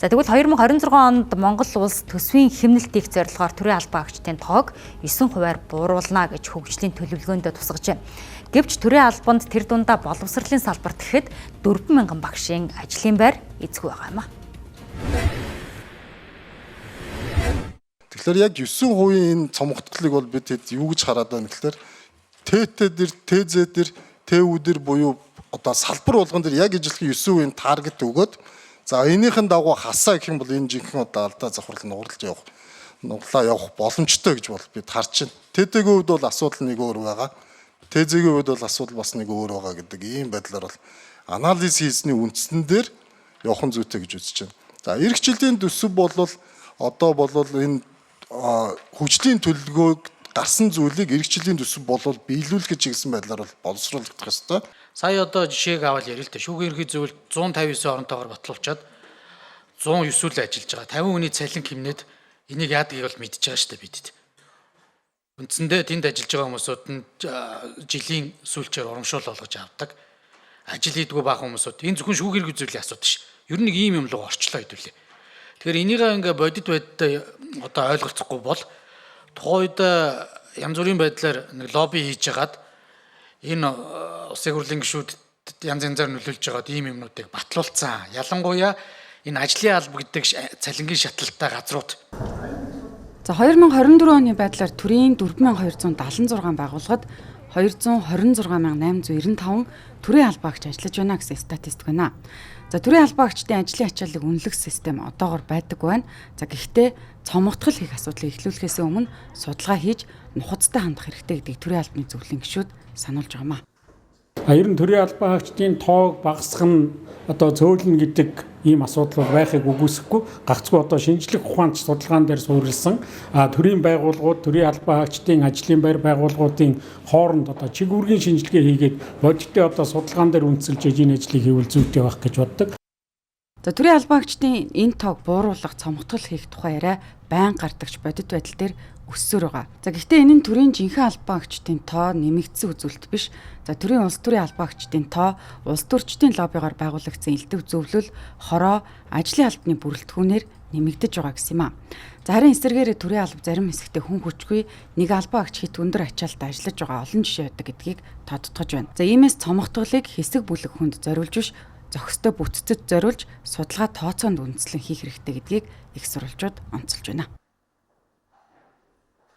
За тэгвэл 2026 онд Монгол улс төсвийн хэмнэлтийг зорилгоор төрийн албан агчдын тоог 9%-аар бууруулна гэж хөгжлийн төлөвлөгөөндөө тусгажээ. Гэвч төрийн албанд тэр дундаа боловсролын салбарт гэхэд 4,000 багшийн ажлын байр эзгүй байгаа юм а. Тэгэхээр яг 9% энэ цомогтголыг бол бид юу гэж хараад байна гэхээр ТТ-дэр, ТЗ-дэр, ТУ-дэр буюу одоо салбар болгон дэр яг ижилхэн 9% таргет өгөөд за энийхэн дагуу хасаа гэх юм бол энэ жинхэнэ одоо алдаа завхрал нуглаа явах боломжтой гэж бол бид харж байна. ТТ-гийн хувьд бол асуудал нэг өөр байгаа. ТЗ-гийн хувьд бол асуудал бас нэг өөр байгаа гэдэг ийм байдлаар бол анализ хийсний үндсэн дээр явах зүйтэй гэж үзэж байна. За эх жилийн төсөв бол одоо энэ хөгжлийн төлөвлөгөөг гарсан зүйлийг эх жилийн төсөв бол биелүүлэх гэсэн байдлаар бол боловсруулах ёстой. Сая одоо жишээг аваад ярил л та. Шүүхийн ерхий зөвлөлд 159 оронтойгоор батлуулчаад 109 л ажиллаж байгаа. 50 хүний цалин хэмнээд энийг яадгийг бол мэдчихэж байгаа шүү дээ бид. Үндсэндээ тэнд ажиллаж байгаа хүмүүсүүд нь жилийн сүүлчээр урамшуул болгож авдаг. Ажил хийдгүү бага хүмүүсүүд энэ зөвхөн шүүхийн ерхий зөвлөлийн асуудал ш. Ер нь нэг ийм юм руу орчлоо хэдүүлээ. Тэгэхээр энийгээ ингээ бодит байдлаа одоо ойлголцохгүй бол тухайд янз бүрийн байдлаар нэг лобби хийж хагаад энэ улсын хурлын гишүүдэд янз янзаар нөлөөлж байгаад ийм юмнуудыг батлуулсан. Ялангуяа энэ ажлын алба гэдэг цалингийн шатлалтай газрууд. За 2024 оны байдлаар төрийн 4276 байгууллагад 226895 төрийн албан агч ажиллаж байна гэсэн статистик байна. За төрийн албан агчдын ажлын ачааллыг үнэлэх систем одоогоор байдаг байна. За гэхдээ цомогтгол хийх асуудлыг эхлүүлэхээс өмнө судалгаа хийж нухацтай хандах хэрэгтэй гэдгийг төрийн албаны зөвлөлийн гишүүд сануулж байгаамаа. Ер нь төрийн албан агчдын тоог багасгах нь одоо зөөлнө гэдэг ийм асуудал байхыг үгүйсэхгүй. Гагцгүй одоо шинжлэх ухаанч судалгаан дээр суурилсан төрийн байгууллагууд, төрийн албан агчдын ажлын байр байгууллагуудын хооронд одоо чиг үүргийн шинжилгээ хийгээд бодиттой одоо судалгаан дээр үндэслэж энэ ажлыг хийвэл зүйтэй байх гэж боддог. За төрийн албан агчдын энэ тоог бууруулах, цомогтгол хийх тухай яриа байн гардагч бодит байдал дээр өссөөр байгаа. За гэхдээ энэ нь төрийн жинхэнэ албан агчдын тоо нэмэгдсэн үзүүлэлт биш. За төрийн улс төрийн албан агчдын тоо улс төрчдийн лоббигоор байгуулагдсан элдв зөвлөл, хороо, ажлын албаны бүрэлдэхүүнээр нэмэгдэж байгаа гэсэн юм а. За харин эсвэргээр төрийн алба зарим хэсэгтээ хүн хүчгүй нэг албан агч хит өндөр ачаалтаа ажиллаж байгаа олон жишээ байдаг гэдгийг тодтогч байна. За иймээс цомогтголыг хэсэг бүлэг хүнд зориулж биш зохистой бүтцэд зориулж судалгаа тооцоонд үндэслэн хийх хэрэгтэй гэдгийг их сурвалжууд онцолж байна.